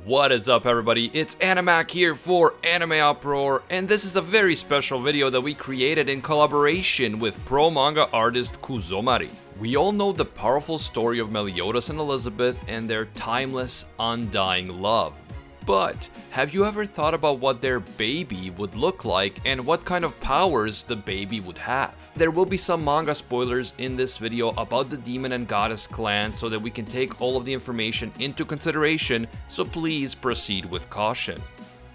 What is up, everybody? It's Animac here for AnimeUproar, and this is a very special video that we created in collaboration with pro manga artist Kuzomari. We all know the powerful story of Meliodas and Elizabeth and their timeless, undying love. But have you ever thought about what their baby would look like and what kind of powers the baby would have? There will be some manga spoilers in this video about the demon and goddess clan so that we can take all of the information into consideration, so please proceed with caution.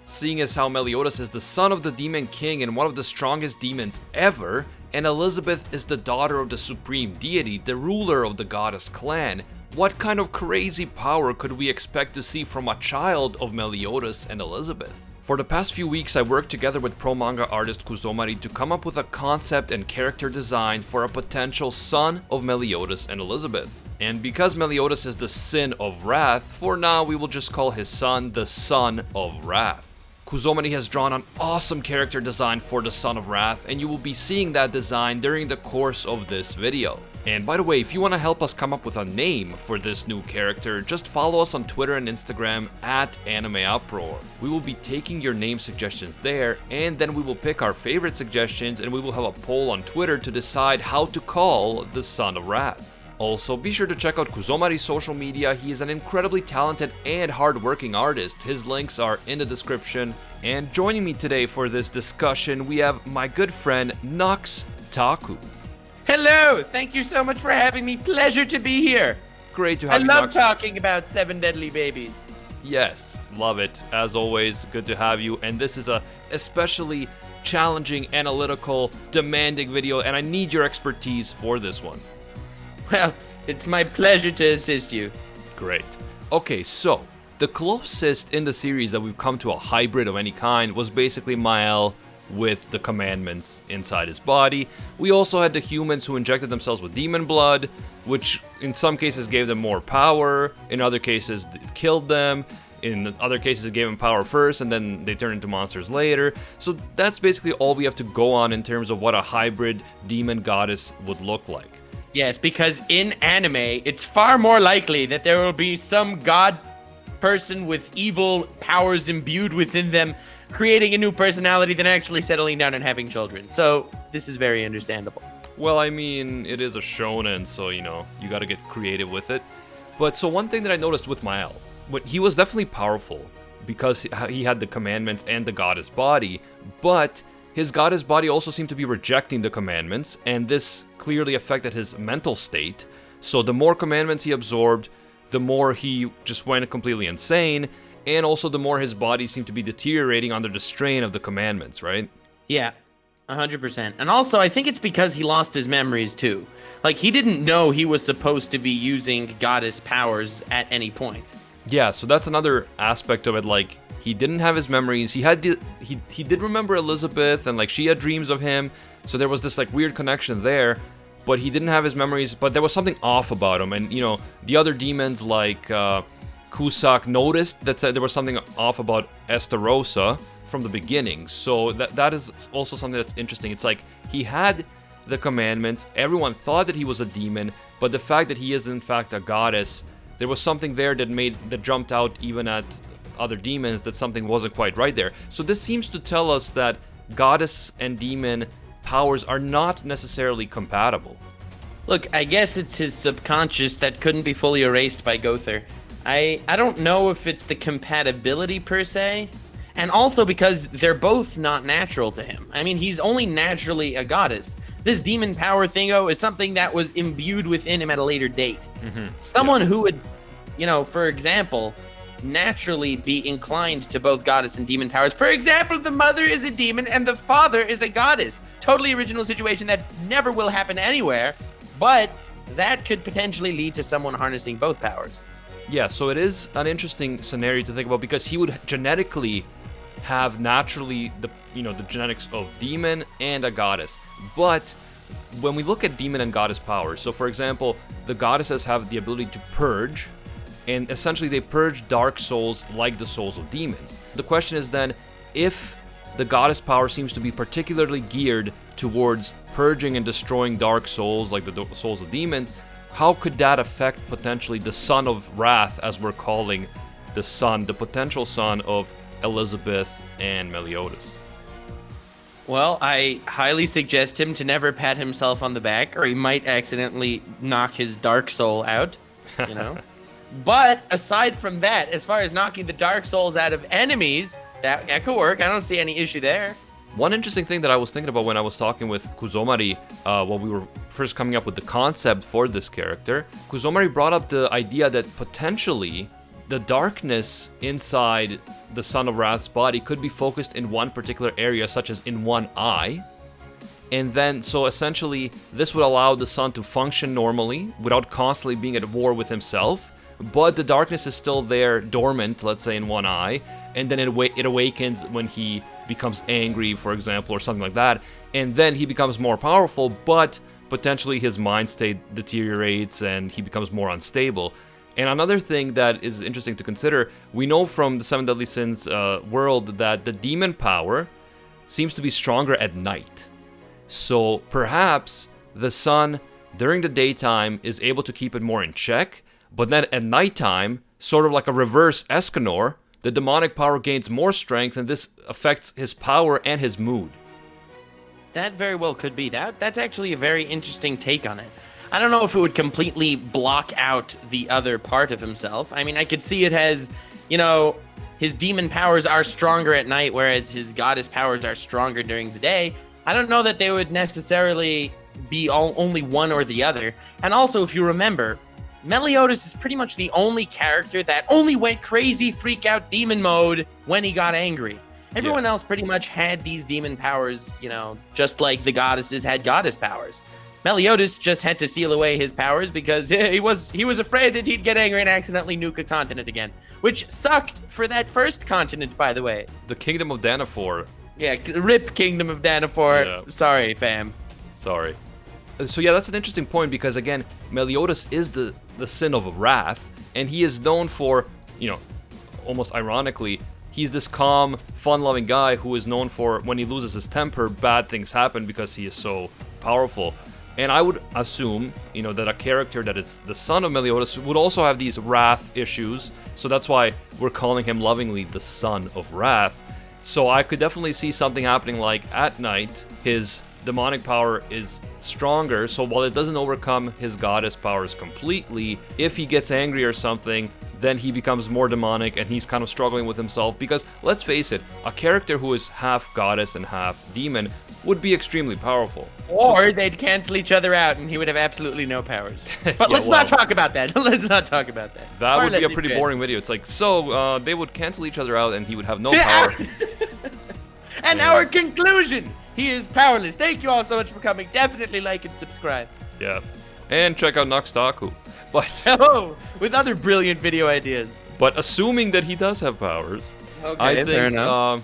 Seeing as how Meliodas is the son of the demon king and one of the strongest demons ever, and Elizabeth is the daughter of the supreme deity, the ruler of the goddess clan, what kind of crazy power could we expect to see from a child of Meliodas and Elizabeth? For the past few weeks, I worked together with pro manga artist Kuzomari to come up with a concept and character design for a potential son of Meliodas and Elizabeth. And because Meliodas is the sin of wrath, for now we will just call his son the Son of Wrath. Kuzomari has drawn an awesome character design for the Son of Wrath, and you will be seeing that design during the course of this video. And by the way, if you want to help us come up with a name for this new character, just follow us on Twitter and Instagram at AnimeUproar. We will be taking your name suggestions there, and then we will pick our favorite suggestions, and we will have a poll on Twitter to decide how to call the Son of Wrath. Also, be sure to check out Kuzomari's social media. He is an incredibly talented and hardworking artist. His links are in the description. And joining me today for this discussion, we have my good friend Nux Taku. Hello! Thank you so much for having me. Pleasure to be here. Great to have you, I love Nux. talking about 7 deadly babies. Yes, love it. As always, good to have you. And this is a especially challenging, analytical, demanding video, and I need your expertise for this one. Well, it's my pleasure to assist you. Great. Okay, so the closest in the series that we've come to a hybrid of any kind was basically Mael with the commandments inside his body. We also had the humans who injected themselves with demon blood, which in some cases gave them more power, in other cases it killed them, in other cases it gave them power first and then they turned into monsters later. So that's basically all we have to go on in terms of what a hybrid demon goddess would look like. Yes, because in anime, it's far more likely that there will be some god person with evil powers imbued within them, creating a new personality than actually settling down and having children. So this is very understandable. Well, I mean, it is a shonen, so, you know, you gotta get creative with it. But so one thing that I noticed with Mael, he was definitely powerful because he had the commandments and the goddess body, but his goddess body also seemed to be rejecting the commandments, and this clearly affected his mental state. So the more commandments he absorbed, the more he just went completely insane, and also the more his body seemed to be deteriorating under the strain of the commandments, right? Yeah, 100%. And also, I think it's because he lost his memories too. Like, he didn't know he was supposed to be using goddess powers at any point. Yeah, so that's another aspect of it, like, he didn't have his memories. He did remember Elizabeth, and like she had dreams of him. So there was this like weird connection there, but he didn't have his memories. But there was something off about him, and you know the other demons like Cusack noticed that there was something off about Estarossa from the beginning. So that is also something that's interesting. It's like he had the commandments. Everyone thought that he was a demon, but the fact that he is in fact a goddess, there was something there that jumped out even at other demons, that something wasn't quite right there. So this seems to tell us that goddess and demon powers are not necessarily compatible. Look, I guess it's his subconscious that couldn't be fully erased by Gother. I don't know if it's the compatibility per se, and also because they're both not natural to him. I mean, he's only naturally a goddess. This demon power thingo is something that was imbued within him at a later date. Someone who would, you know, for example, naturally be inclined to both goddess and demon powers. For example, the mother is a demon and the father is a goddess. Totally original situation that never will happen anywhere, but that could potentially lead to someone harnessing both powers. Yeah, so it is an interesting scenario to think about because he would genetically have naturally the genetics of demon and a goddess. But when we look at demon and goddess powers, so for example, the goddesses have the ability to purge, and essentially they purge dark souls like the souls of demons. The question is then, if the goddess power seems to be particularly geared towards purging and destroying dark souls like the souls of demons, how could that affect potentially the son of Wrath, as we're calling the son, the potential son of Elizabeth and Meliodas? Well, I highly suggest him to never pat himself on the back, or he might accidentally knock his dark soul out, you know? But aside from that, as far as knocking the dark souls out of enemies, that could work. I don't see any issue there. One interesting thing that I was thinking about when I was talking with Kuzomari, when we were first coming up with the concept for this character, Kuzomari brought up the idea that potentially the darkness inside the Son of Wrath's body could be focused in one particular area, such as in one eye. And then, so essentially, this would allow the Son to function normally without constantly being at war with himself. But the darkness is still there, dormant, let's say, in one eye. And then it awakens when he becomes angry, for example, or something like that. And then he becomes more powerful, but potentially his mind state deteriorates and he becomes more unstable. And another thing that is interesting to consider, we know from the Seven Deadly Sins world that the demon power seems to be stronger at night. So perhaps the Sun, during the daytime, is able to keep it more in check, but then at nighttime, sort of like a reverse Escanor, the demonic power gains more strength, and this affects his power and his mood. That very well could be. That's actually a very interesting take on it. I don't know if it would completely block out the other part of himself. I mean, I could see it as, you know, his demon powers are stronger at night, whereas his goddess powers are stronger during the day. I don't know that they would necessarily be only one or the other. And also, if you remember, Meliodas is pretty much the only character that only went crazy freak out demon mode when he got angry. Everyone else pretty much had these demon powers, you know, just like the goddesses had goddess powers. Meliodas just had to seal away his powers because he was afraid that he'd get angry and accidentally nuke a continent again, which sucked for that first continent, by the way. The Kingdom of Danafor. Yeah, rip Kingdom of Danafor. Yeah. Sorry, fam. Sorry. So yeah, that's an interesting point because again, Meliodas is the sin of Wrath, and he is known for, you know, almost ironically, he's this calm, fun-loving guy who is known for, when he loses his temper, bad things happen because he is so powerful. And I would assume, you know, that a character that is the son of Meliodas would also have these wrath issues. So that's why we're calling him lovingly the Son of Wrath. So I could definitely see something happening like at night, his demonic power is stronger. So while it doesn't overcome his goddess powers completely, if he gets angry or something, then he becomes more demonic and he's kind of struggling with himself. Because let's face it, a character who is half goddess and half demon would be extremely powerful. Or they'd cancel each other out and he would have absolutely no powers. But let's not talk about that. Let's not talk about that. That would be a pretty boring video. It's like, so they would cancel each other out and he would have no power. And our conclusion, he is powerless. Thank you all so much for coming. Definitely like and subscribe. Yeah. And check out Nux Taku. But oh, with other brilliant video ideas. But assuming that he does have powers, okay, fair enough.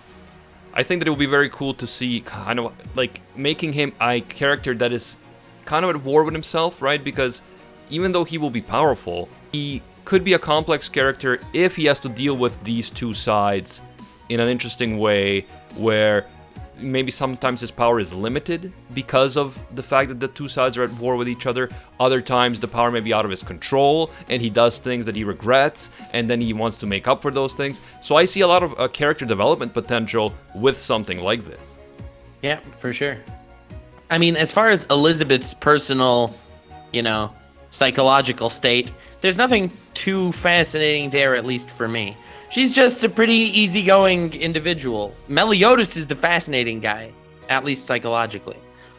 I think that it would be very cool to see kind of like making him a character that is kind of at war with himself, right? Because even though he will be powerful, he could be a complex character if he has to deal with these two sides in an interesting way where maybe sometimes his power is limited because of the fact that the two sides are at war with each other. Other times the power may be out of his control and he does things that he regrets and then he wants to make up for those things. So I see a lot of character development potential with something like this. Yeah, for sure. I mean, as far as Elizabeth's personal, you know, psychological state, there's nothing too fascinating there, at least for me. She's just a pretty easygoing individual. Meliodas is the fascinating guy, at least psychologically.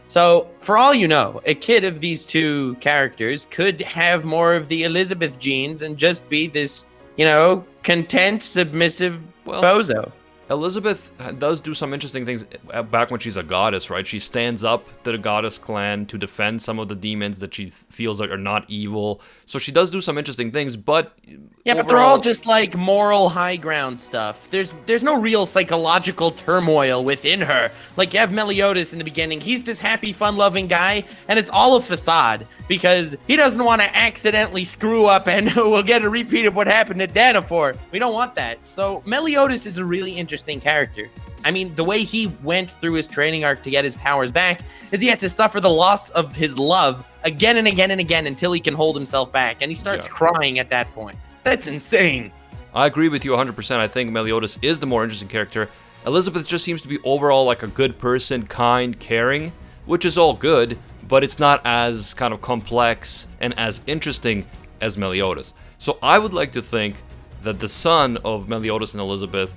So, for all you know, a kid of these two characters could have more of the Elizabeth genes and just be this, you know, content, submissive bozo. Elizabeth does do some interesting things back when she's a goddess, right? She stands up to the goddess clan to defend some of the demons that she feels like are not evil. So she does do some interesting things, but yeah, but they're all just like moral high ground stuff. There's no real psychological turmoil within her. Like you have Meliodas in the beginning. He's this happy, fun-loving guy, and it's all a facade because he doesn't want to accidentally screw up and we'll get a repeat of what happened at Danafor. We don't want that. So Meliodas is a really interesting character. I mean, the way he went through his training arc to get his powers back is he had to suffer the loss of his love again and again and again until he can hold himself back, and he starts crying at that point. That's insane. I agree with you 100%. I think Meliodas is the more interesting character. Elizabeth just seems to be overall like a good person, kind, caring, which is all good, but it's not as kind of complex and as interesting as Meliodas. So I would like to think that the son of Meliodas and Elizabeth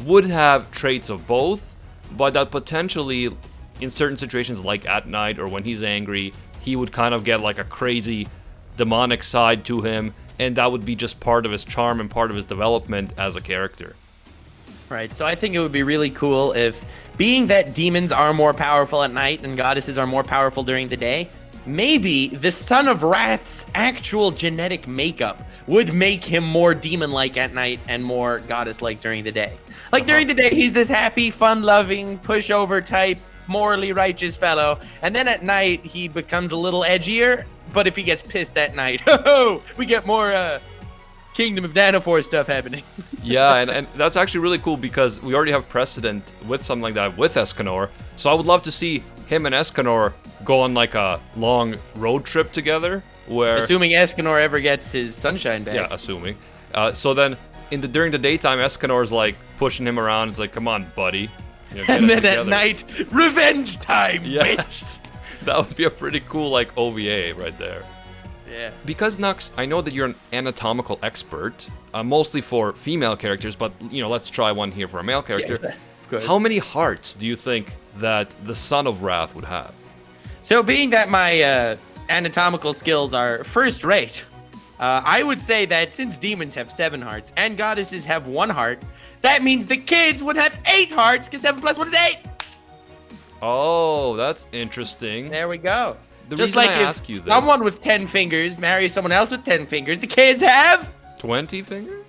would have traits of both, but that potentially in certain situations like at night or when he's angry, he would kind of get like a crazy demonic side to him, and that would be just part of his charm and part of his development as a character. Right, so I think it would be really cool if, being that demons are more powerful at night and goddesses are more powerful during the day, maybe the Son of Wrath's actual genetic makeup would make him more demon-like at night and more goddess-like during the day. Like during the day, he's this happy, fun-loving, pushover type, morally righteous fellow, and then at night he becomes a little edgier, but if he gets pissed at night, we get more Kingdom of Nanoforce stuff happening. Yeah, and that's actually really cool because we already have precedent with something like that with Escanor. So I would love to see him and Escanor go on like a long road trip together. Where, assuming Escanor ever gets his sunshine back. Yeah, assuming. So then during the daytime, Escanor's like pushing him around. It's like, come on, buddy. And then at night, revenge time, yes. Bitch! That would be a pretty cool like OVA right there. Yeah. Because Nux, I know that you're an anatomical expert, mostly for female characters, but let's try one here for a male character. Yeah, good. How many hearts do you think that the Son of Wrath would have? So being that my anatomical skills are first rate, I would say that since demons have 7 hearts and goddesses have 1 heart, that means the kids would have 8 hearts, because 7 plus 1 is 8! Oh, that's interesting. There we go. The Just reason like I ask you if this, someone with 10 fingers marries someone else with 10 fingers, the kids have 20 fingers?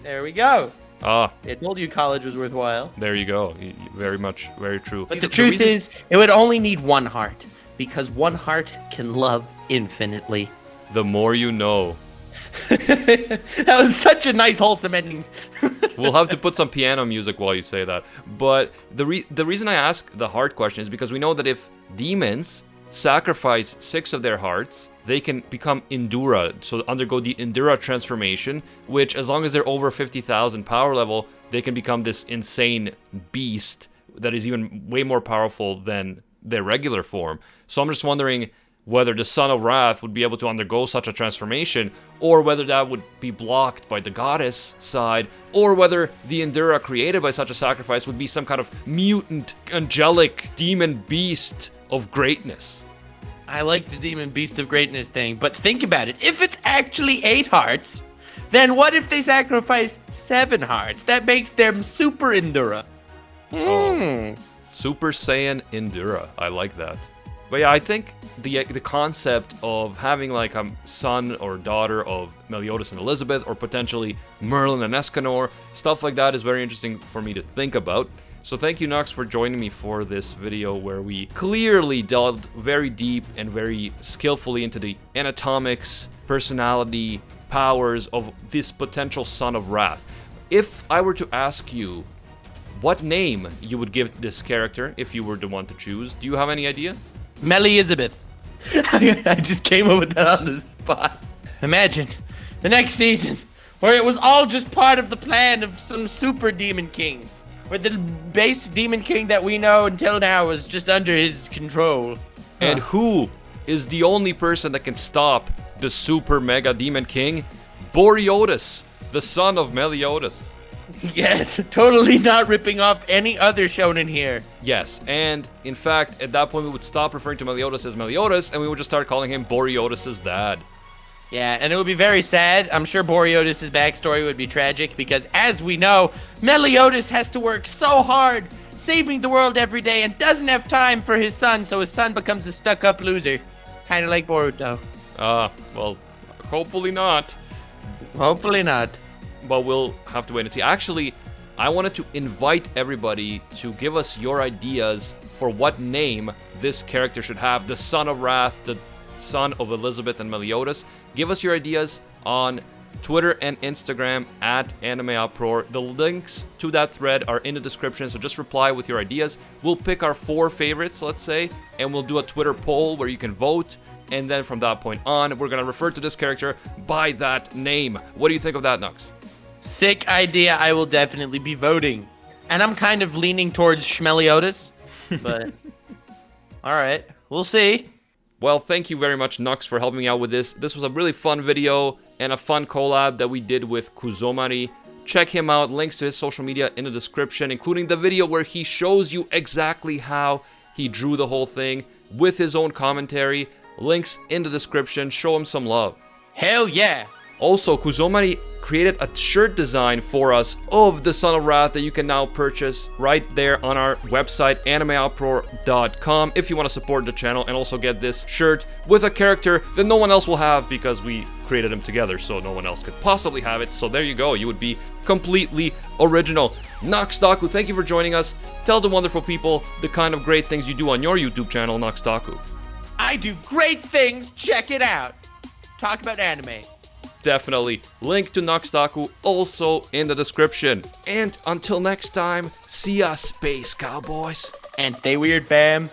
There we go. Ah. I told you college was worthwhile. There you go. Very true. But the truth is, it would only need 1 heart, because 1 heart can love infinitely. The more you know. That was such a nice, wholesome ending. We'll have to put some piano music while you say that. But the reason I ask the heart question is because we know that if demons sacrifice 6 of their hearts, they can become Endura, so undergo the Endura transformation, which as long as they're over 50,000 power level, they can become this insane beast that is even way more powerful than their regular form. So I'm just wondering whether the Son of Wrath would be able to undergo such a transformation, or whether that would be blocked by the goddess side, or whether the Endura created by such a sacrifice would be some kind of mutant, angelic, demon beast of greatness. I like the demon beast of greatness thing, but think about it. If it's actually 8 hearts, then what if they sacrifice 7 hearts? That makes them Super Endura. Oh, Super Saiyan Endura. I like that. But yeah, I think the concept of having like a son or daughter of Meliodas and Elizabeth, or potentially Merlin and Escanor, stuff like that is very interesting for me to think about. So thank you, Nux, for joining me for this video where we clearly delved very deep and very skillfully into the anatomics, personality, powers of this potential Son of Wrath. If I were to ask you what name you would give this character if you were the one to choose, do you have any idea? Elizabeth. I just came up with that on the spot. Imagine the next season where it was all just part of the plan of some super demon king, where the base demon king that we know until now was just under his control. And who is the only person that can stop the super mega demon king? Boreotis, the son of Meliodas. Yes, totally not ripping off any other shonen here. Yes, and in fact, at that point we would stop referring to Meliodas as Meliodas, and we would just start calling him Boreotis' dad. Yeah, and it would be very sad. I'm sure Boreotis' backstory would be tragic, because as we know, Meliodas has to work so hard, saving the world every day, and doesn't have time for his son, so his son becomes a stuck-up loser. Kind of like Boruto. Well, hopefully not. Hopefully not. But we'll have to wait and see. Actually, I wanted to invite everybody to give us your ideas for what name this character should have. The Son of Wrath, the son of Elizabeth and Meliodas. Give us your ideas on Twitter and Instagram at AnimeUproar. The links to that thread are in the description, so just reply with your ideas. We'll pick our 4 favorites, let's say, and we'll do a Twitter poll where you can vote. and then from that point on, we're gonna refer to this character by that name. What do you think of that, Nux? Sick idea. I will definitely be voting. And I'm kind of leaning towards Meliodas, but all right, we'll see. Well, thank you very much, Nux, for helping me out with this. This was a really fun video and a fun collab that we did with Kuzomari. Check him out. Links to his social media in the description, including the video where he shows you exactly how he drew the whole thing with his own commentary. Links in the description. Show him some love. Hell yeah. Also, Kuzomari created a shirt design for us of the Son of Wrath that you can now purchase right there on our website, AnimeUproar.com, if you want to support the channel and also get this shirt with a character that no one else will have because we created him together, so no one else could possibly have it. So there you go. You would be completely original. Nux Taku, thank you for joining us. Tell the wonderful people the kind of great things you do on your YouTube channel, Nux Taku. I do great things. Check it out. Talk about anime. Definitely. Link to Nux Taku also in the description. And until next time, see ya, Space Cowboys. And stay weird, fam.